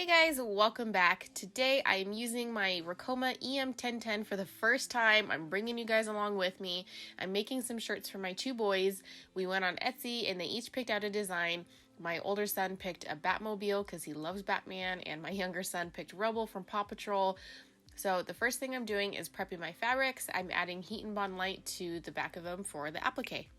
Hey guys, welcome back. Today I am using my Ricoma EM1010 for the first time. I'm bringing you guys along with me. I'm making some shirts for my two boys. We went on Etsy and they each picked out a design. My older son picked a Batmobile because he loves Batman, and my younger son picked Rubble from Paw Patrol. So the first thing I'm doing is prepping my fabrics. I'm adding Heat and Bond Light to the back of them for the applique.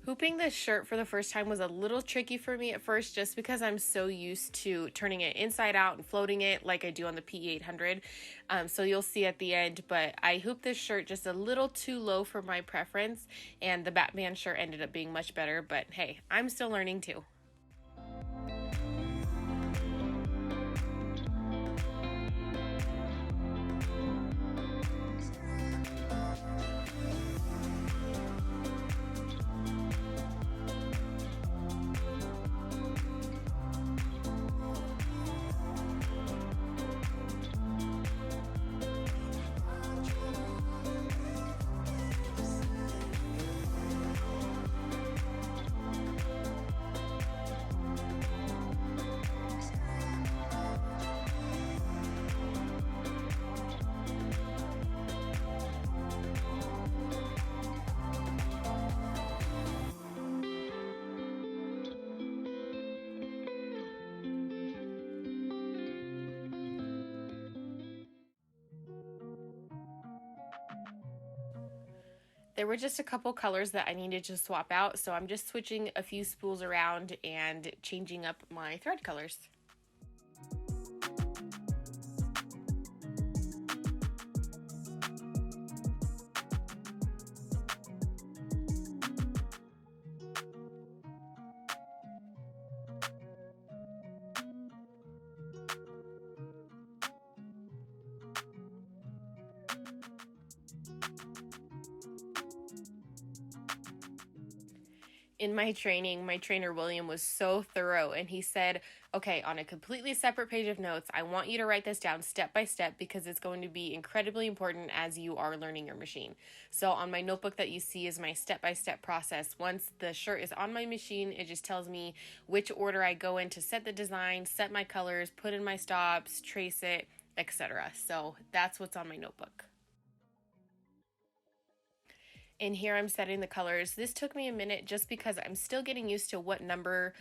Hooping this shirt for the first time was a little tricky for me at first, just because I'm so used to turning it inside out and floating it like I do on the P800. So you'll see at the end, but I hooped this shirt just a little too low for my preference, and the Batman shirt ended up being much better, but hey, I'm still learning too. There were just a couple colors that I needed to swap out, so I'm just switching a few spools around and changing up my thread colors. In my training, my trainer William was so thorough, and he said, okay, on a completely separate page of notes, I want you to write this down step by step because it's going to be incredibly important as you are learning your machine. So on my notebook that you see is my step-by-step process. Once the shirt is on my machine, it just tells me which order I go in to set the design, set my colors, put in my stops, trace it, etc. So that's what's on my notebook. And here I'm setting the colors. This took me a minute just because I'm still getting used to what number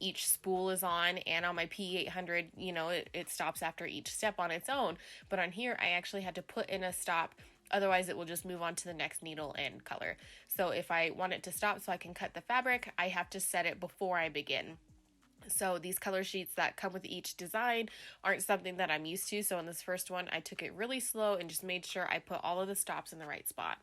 each spool is on, and on my P800, it stops after each step on its own. But on here, I actually had to put in a stop, otherwise it will just move on to the next needle and color. So if I want it to stop so I can cut the fabric, I have to set it before I begin. So these color sheets that come with each design aren't something that I'm used to. So in this first one, I took it really slow and just made sure I put all of the stops in the right spot.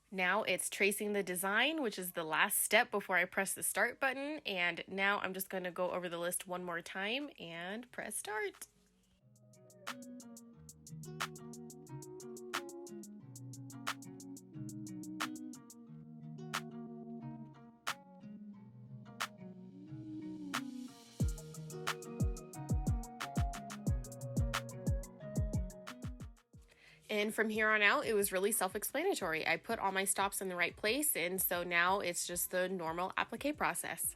Now it's tracing the design, which is the last step before I press the start button. And now I'm just going to go over the list one more time and press start. And from here on out, it was really self-explanatory. I put all my stops in the right place, and so now it's just the normal applique process.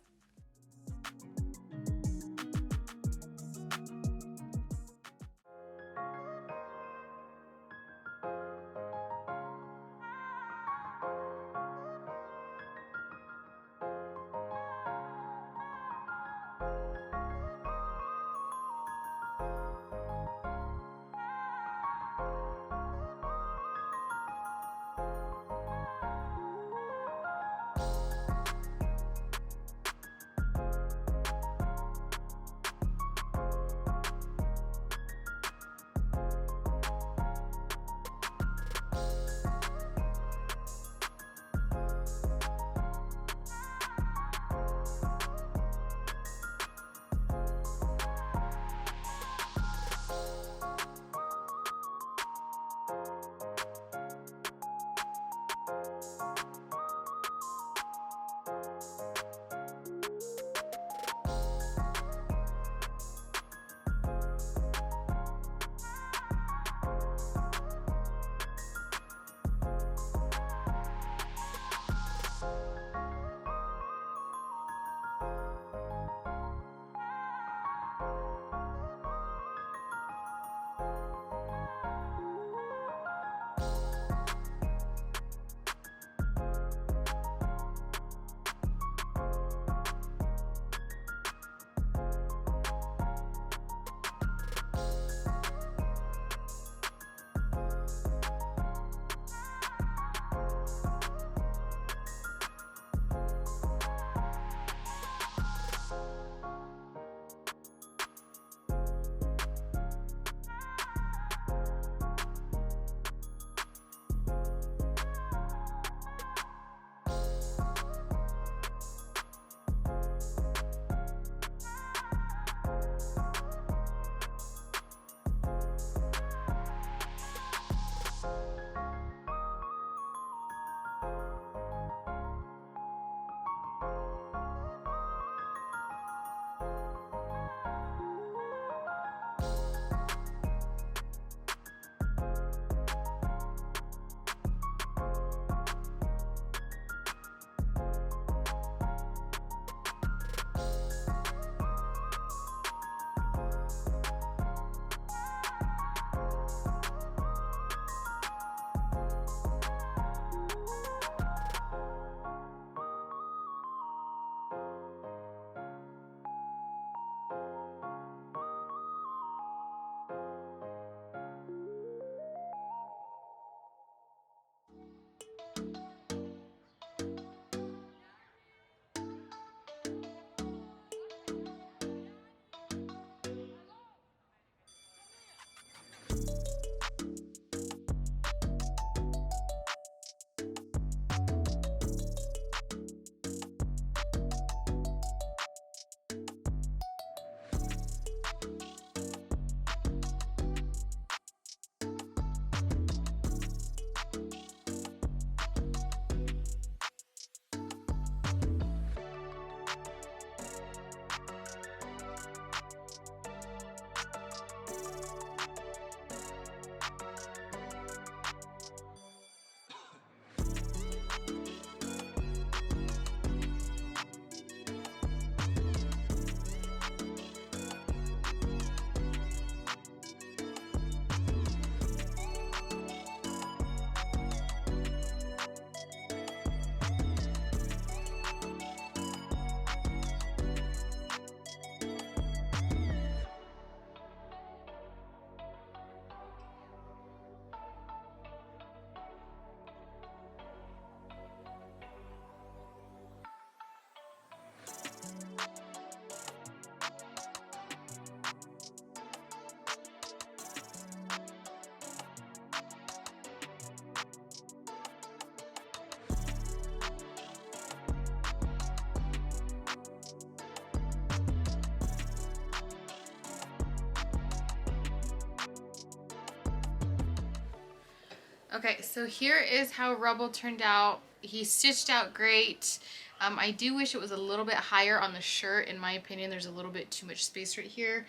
Okay, so here is how Rubble turned out. He stitched out great. I do wish it was a little bit higher on the shirt. In my opinion, there's a little bit too much space right here,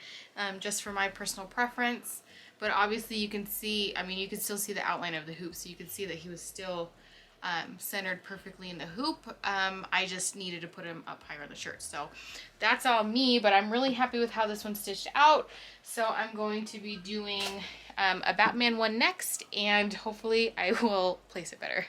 just for my personal preference. But obviously you can see, I mean, you can still see the outline of the hoop, so you can see that he was still centered perfectly in the hoop. I just needed to put him up higher on the shirt. So that's all me, but I'm really happy with how this one stitched out. So I'm going to be doing a Batman one next, and hopefully I will place it better.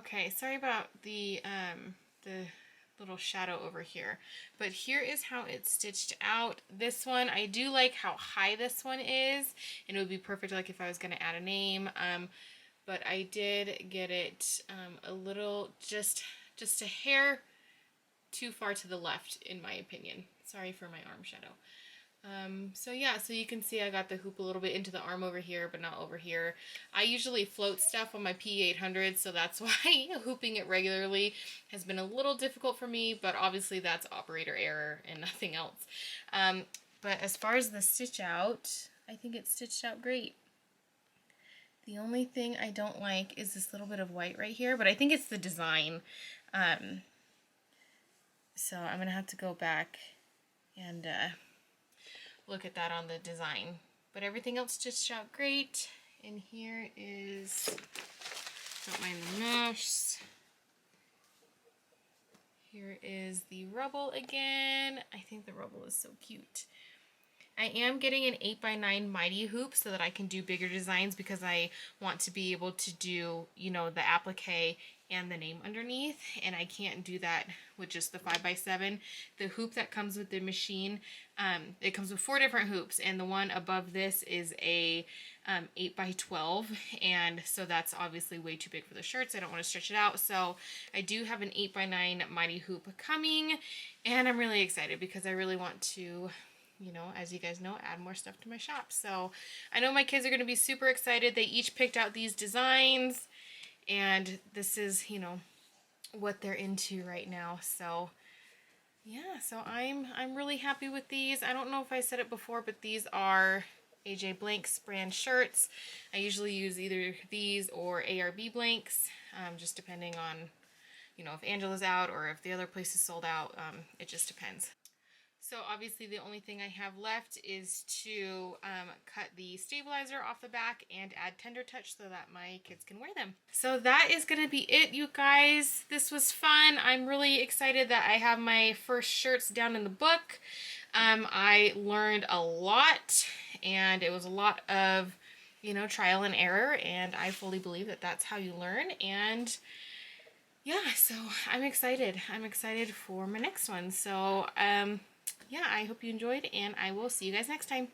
Okay, sorry about the little shadow over here, but here is how it's stitched out. This one, I do like how high this one is, and it would be perfect like if I was going to add a name, but I did get it a little, just a hair too far to the left, in my opinion. Sorry for my arm shadow. So yeah, so you can see I got the hoop a little bit into the arm over here, but not over here. I usually float stuff on my P800, so that's why hooping it regularly has been a little difficult for me, but obviously that's operator error and nothing else. But as far as the stitch out, I think it's stitched out great. The only thing I don't like is this little bit of white right here, but I think it's the design. So I'm going to have to go back and look at that on the design. But everything else stitched out great. And here is, don't mind the mesh. Here is the rubble again. I think the rubble is so cute. I am getting an 8x9 mighty hoop so that I can do bigger designs, because I want to be able to do, you know, the applique and the name underneath, and I can't do that with just the 5x7. The hoop that comes with the machine, it comes with 4 different hoops, and the one above this is a 8x12, and so that's obviously way too big for the shirts. I don't want to stretch it out, so I do have an 8x9 mighty hoop coming, and I'm really excited because I really want to, you know, as you guys know, add more stuff to my shop. So I know my kids are going to be super excited. They each picked out these designs, and this is, you know, what they're into right now. So yeah, so I'm really happy with these. I don't know if I said it before, but these are AJ Blanks brand shirts. I usually use either these or ARB Blanks, just depending on, you know, if Angela's out or if the other place is sold out. It just depends. So obviously the only thing I have left is to cut the stabilizer off the back and add Tender Touch so that my kids can wear them. So that is going to be it, you guys. This was fun. I'm really excited that I have my first shirts down in the book. I learned a lot, and it was a lot of, you know, trial and error, and I fully believe that that's how you learn. And yeah, so I'm excited. I'm excited for my next one. So yeah, I hope you enjoyed, and I will see you guys next time.